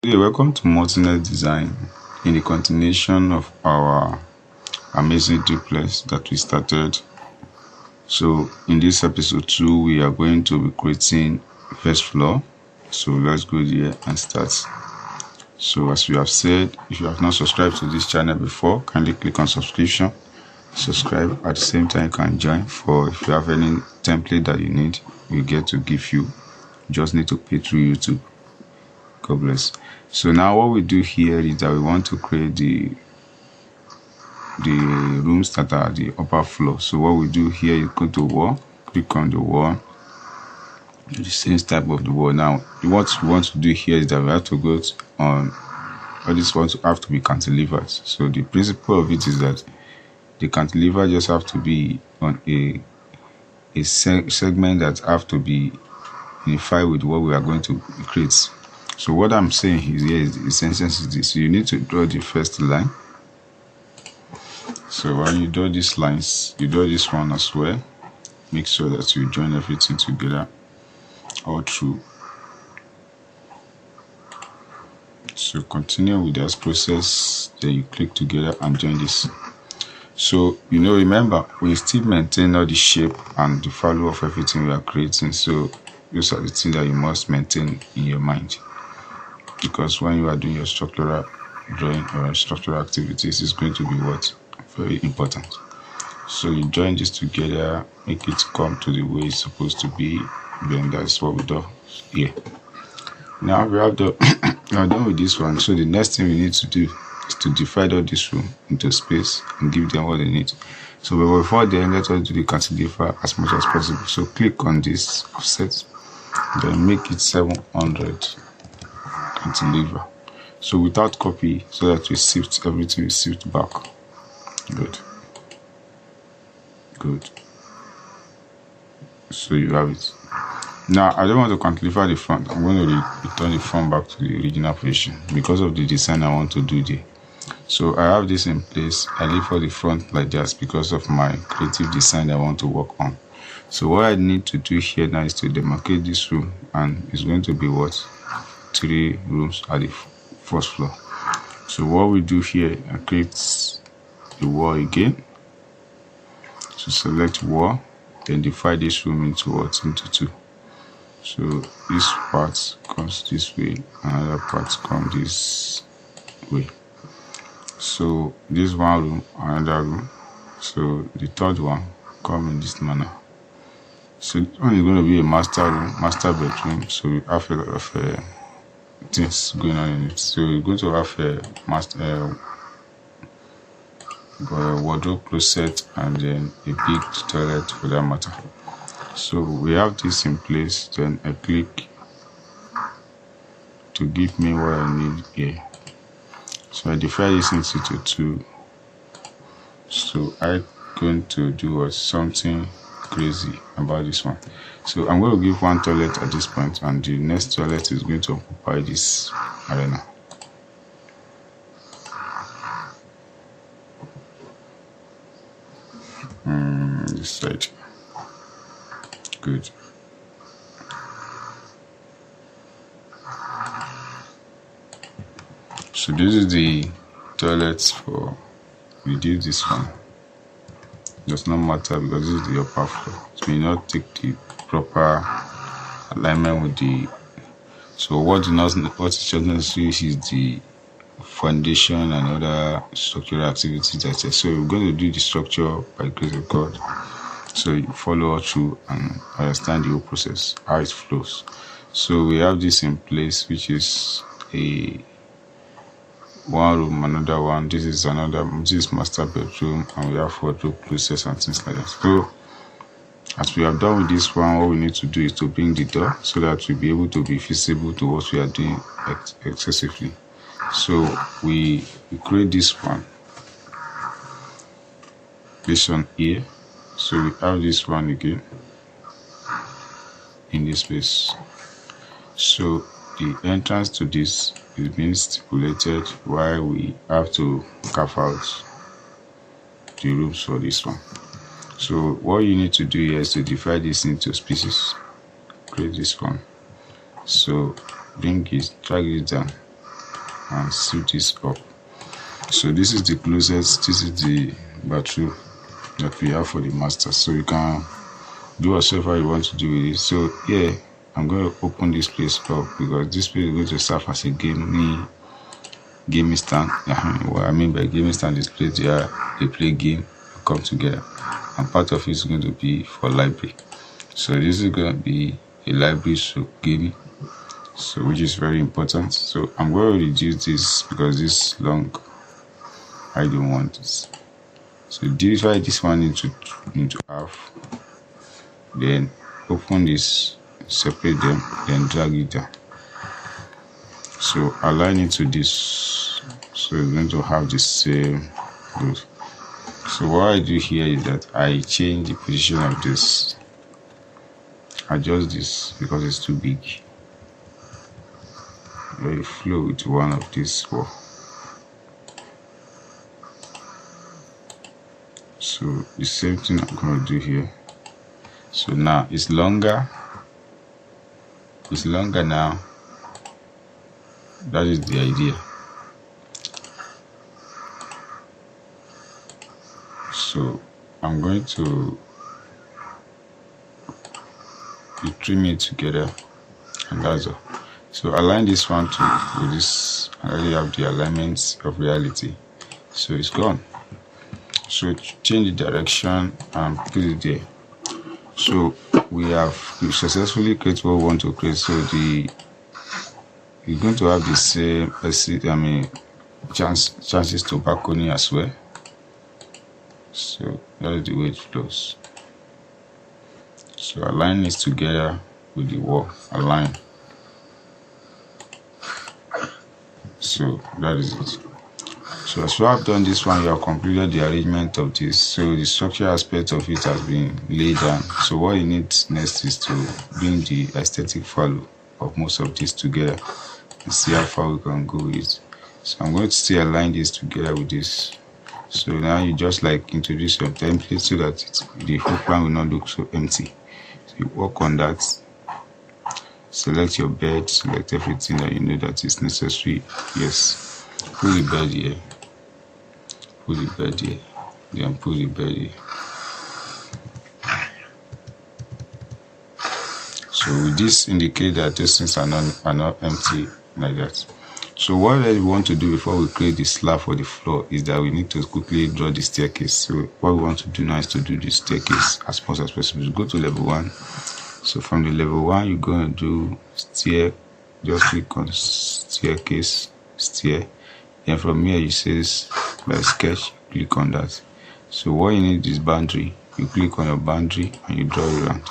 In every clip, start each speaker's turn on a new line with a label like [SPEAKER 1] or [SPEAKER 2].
[SPEAKER 1] Hey, welcome to multi-net design in the continuation of our Amazinng duplex that we started. So in this episode 2 we are going to be creating first floor. So let's go there and start. So as we have said, if you have not subscribed to this channel before, kindly click on subscription, subscribe. At the same time you can join for if you have any template that you need, we get to give you. You just need to pay through YouTube. God bless. So now what we do here is that we want to create the rooms that are the upper floor. So what we do here is go to wall, click on the wall, the same type of the wall. Now what we want to do here is that we have to go on all these ones have to be cantilevered. So the principle of it is that the cantilever just have to be on a segment that have to be unified with what we are going to create. So what I'm saying here is the sentence is this. So you need to draw the first line. So when you draw these lines, you draw this one as well. Make sure that you join everything together all through. So continue with this process. Then you click together and join this. So remember, we still maintain all the shape and the value of everything we are creating. So those are the things that you must maintain in your mind. Because when you are doing your structural drawing or structural activities, it's going to be what? Very important. So you join this together, make it come to the way it's supposed to be. Then that's what we do here. Now we have we are done with this one. So the next thing we need to do is to divide all this room into space and give them what they need. So before then, let us do the cantilever as much as possible. So click on this offset, then make it 700. Cantilever. So without copy, so that we shift everything, we shift back. Good. So you have it. Now I don't want to cantilever the front. I'm going to return the front back to the original position because of the design I want to do there. So I have this in place. I leave for the front like this because of my creative design I want to work on. So what I need to do here now is to demarcate this room, and it's going to be what? 3 rooms at the first floor. So what we do here, I create the wall again. So select wall, then divide this room into what? Into 2. So this part comes this way, another part comes this way. So this one room, another room. So the third one come in this manner. So this one is going to be a master room, master bedroom. So we have a lot of things going on in it. So we're going to have a master wardrobe closet and then a big toilet for that matter. So we have this in place. Then I click to give me what I need here. So I divide this into 2. So I'm going to do something crazy about this one. So I'm going to give one toilet at this point, and the next toilet is going to occupy this arena. This side. Good. So this is the toilet for we did this one. Does not matter because this is the upper floor. It may not take the proper alignment with the. So what is just necessary is the foundation and other structural activities that say. So we're going to do the structure by grace of God. So you follow through and understand the whole process, how it flows. So we have this in place, which is a one room, another one. This is master bedroom, and we have wardrobe process and things like that. So as we have done with this one, what we need to do is to bring the door so that we'll be able to be visible to what we are doing excessively. So we create this one here. So we have this one again in this space. So the entrance to this is being stipulated while we have to carve out the rooms for this one. So what you need to do here is to divide this into pieces. Create this one. So bring it, drag it down. and seal this up. So this is the closest, this is the bathroom that we have for the master. So you can do whatever you want to do with it. So yeah, I'm going to open this place up because this place is going to serve as a gaming stand. What I mean by gaming stand is place where they play game, come together, and part of it is going to be for library. So this is going to be a library so gaming, so which is very important. So I'm going to reduce this because this long, I don't want this. So divide this one into half, then open this, separate them, then drag it down. So align it to this, so it's going to have the same growth. So what I do here is that I change the position of this, adjust this because it's too big. Very flow with one of these wall. So the same thing I'm going to do here. So now it's longer. It's longer now. That is the idea. So I'm going to trim it together, and that's all. So align this one with this. I already have the alignments of reality, so it's gone. So change the direction and put it there. So we successfully created what we want to create. So you're going to have the same chances to balcony as well. So that is the way it flows. So align this together with the wall. Align. So that is it. So as you have done this one, you have completed the arrangement of this. So the structural aspect of it has been laid down. So what you need next is to bring the aesthetic value of most of this together and see how far we can go with it. So I'm going to still align this together with this. So now you just like introduce your template so that the whole plan will not look so empty. So you work on that. Select your bed, select everything that you know that is necessary. Yes, put the bed here. Put the bed here, then put the bed here. So with this indicate that these things are not empty like that. So what we want to do before we create the slab for the floor is that we need to quickly draw the staircase. So what we want to do now is to do the staircase as much as possible. So go to level 1. So from the level 1 you're going to do stair. Just click on staircase, stair. Then from here you says by sketch, click on that. So what you need is boundary. You click on your boundary and you draw it around.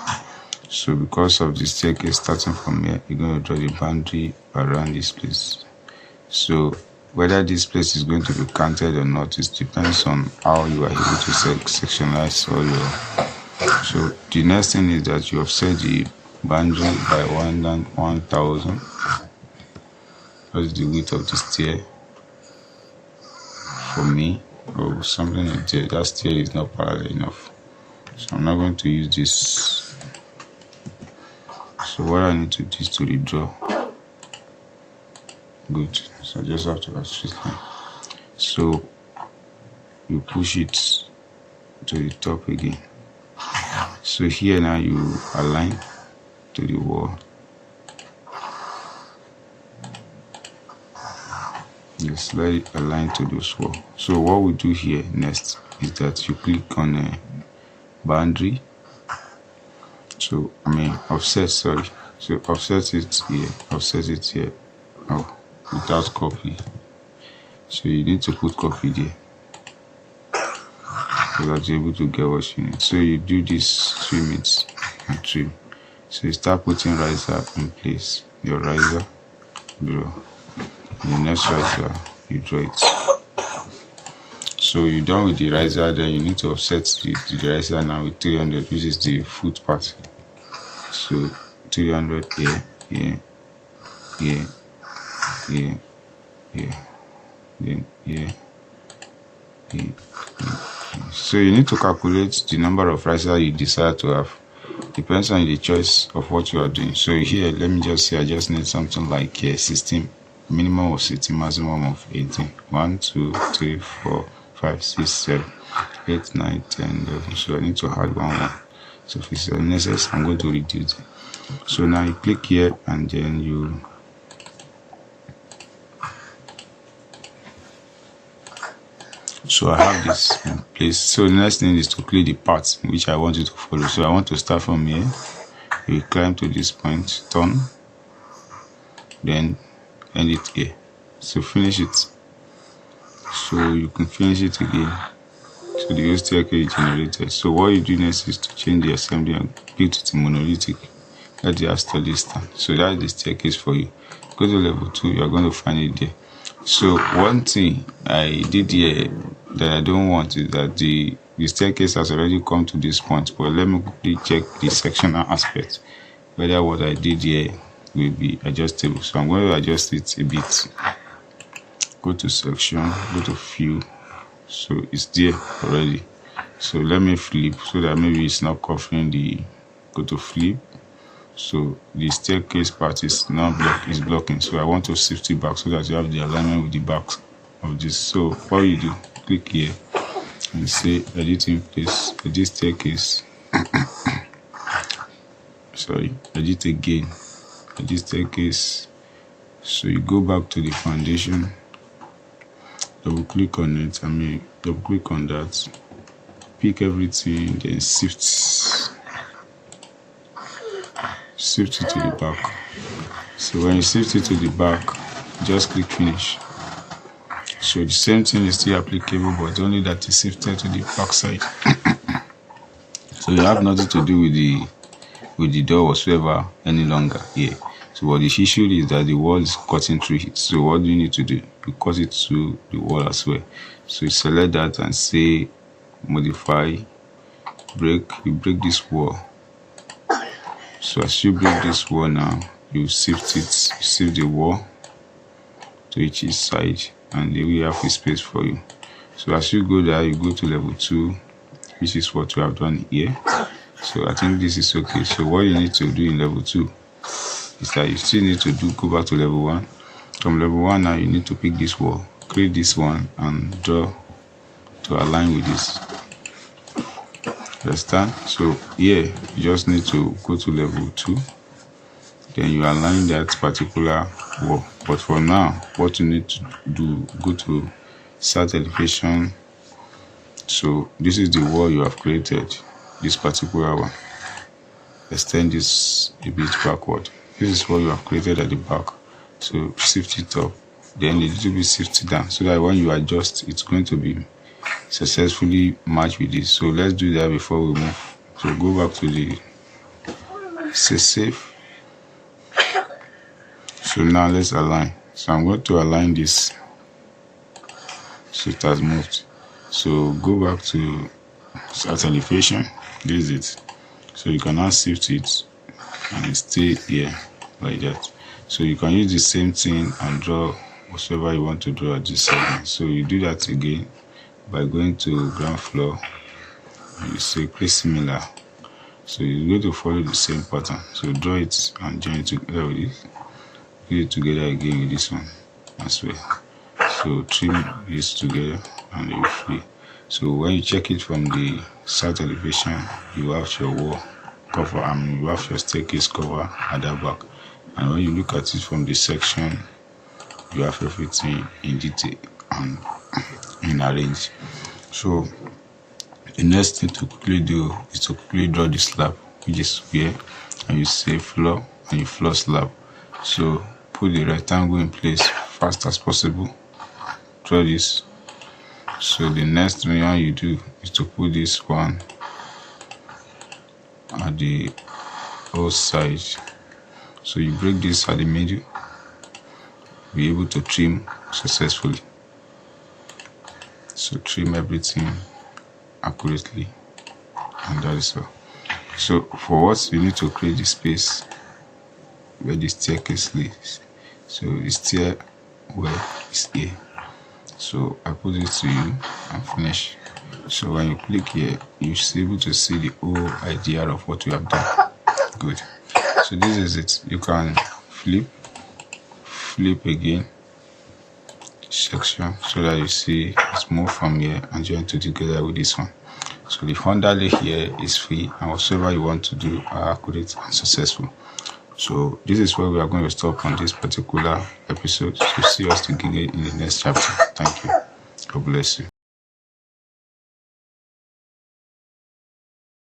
[SPEAKER 1] So because of the staircase starting from here, you're going to draw the boundary around this place. So whether this place is going to be counted or not, it depends on how you are able to sectionize all your. So the next thing is that you have set the boundary by 1000. That's the width of the stair. For me, or something like that, that stair is not parallel enough, so I'm not going to use this. So what I need to do is to redraw. Good. So I just have to have straight line. So you push it to the top again. So here now you align to the wall. You slightly align to this wall. So what we do here next is that you click on a boundary. So offset, sorry. So offset it here, offset it here. Oh, without copy. So you need to put copy there so that you're able to get what you need. So you do this, trim it and trim. So you start putting riser in place. Your riser, draw. The next riser, you draw it. So you're done with the riser, then you need to offset the riser now with 300, which is the foot part. So 300 here, here, here, here, here, then here, here. So you need to calculate the number of risers you desire to have. Depends on the choice of what you are doing. So here, let me just say I just need something like 16 minimum of 60, maximum of 18. 1, 2, 3, 4, 5, 6, 7, 8, 9, 10, 11. So I need to add 1. So if it's unnecessary, I'm going to reduce it. So now you click here and then you so I have this in place. So the next thing is to click the path which I want you to follow. So I want to start from here. You climb to this point, turn, then end it here. So finish it. So you can finish it again. So the whole staircase is generated. So what you do next is to change the assembly and build it in monolithic. That's the after this time. So that's the staircase for you. Go to level 2, you are going to find it there. So one thing I did here that I don't want is that the staircase has already come to this point, but let me quickly check the sectional aspect whether what I did here will be adjustable. So I'm going to adjust it a bit. Go to section, go to view. So it's there already. So let me flip so that maybe it's not covering the. Go to flip. So the staircase part is now blocking. So I want to shift it back so that you have the alignment with the back of this. So what you do, click here and say edit in place, edit staircase. Sorry, edit again, edit staircase. So you go back to the foundation, double click on it, double click on that, pick everything, then shift it to the back. So when you shift it to the back, just click finish. So the same thing is still applicable, but only that is shifted to the back side. So you have nothing to do with the door whatsoever any longer here. So what the issue is that the wall is cutting through it. So what do you need to do? You cut it through the wall as well. So you select that and say modify, break. You break this wall. So as you break this wall now, you shift the wall to each side, and they will have a space for you. So as you go there, you go to level 2, which is what we have done here. So I think this is okay. So what you need to do in level 2 is that you still need to go back to level 1. From level 1 now, you need to pick this wall, create this one, and draw to align with this. Understand? So here you just need to go to level 2, then you align that particular wall. But for now, what you need to do, go to start elevation. So this is the wall you have created, this particular one. Extend this a bit backward. This is what you have created at the back. So shift it up, then a little bit shift it down, so that when you adjust, it's going to be successfully matched with this. So let's do that before we move. So go back to the save. So now let's align. So I'm going to align this so it has moved. So go back to start elevation. This is it. So you can now shift it and stay here like that. So you can use the same thing and draw whatever you want to draw at this segment. So you do that again by going to ground floor and you say create similar. So you're going to follow the same pattern. So draw it and join it together with it. Put it together again with this one as well. So trim this together and you're free. So when you check it from the south elevation, you have your wall cover and you have your staircase cover at the back. And when you look at it from this section, you have everything in detail and in arrange. So the next thing to quickly do is to quickly draw the slab, which is here, and you say floor and you floor slab. So put the rectangle in place fast as possible. Draw this. So the next thing you do is to put this one at the whole side. So you break this at the middle, be able to trim successfully. So trim everything accurately, and that is all. So for what you need to create the space where the staircase leads. So the stairwell is here. So I put it to you and finish. So when you click here, you should be able to see the whole idea of what you have done. Good. So this is it. You can flip again, section so that you see it's moved from here and join together with this one. So the underlay here is free, and whatsoever you want to do are accurate and successful. So this is where we are going to stop on this particular episode. So see us again in the next chapter. Thank you. God bless you.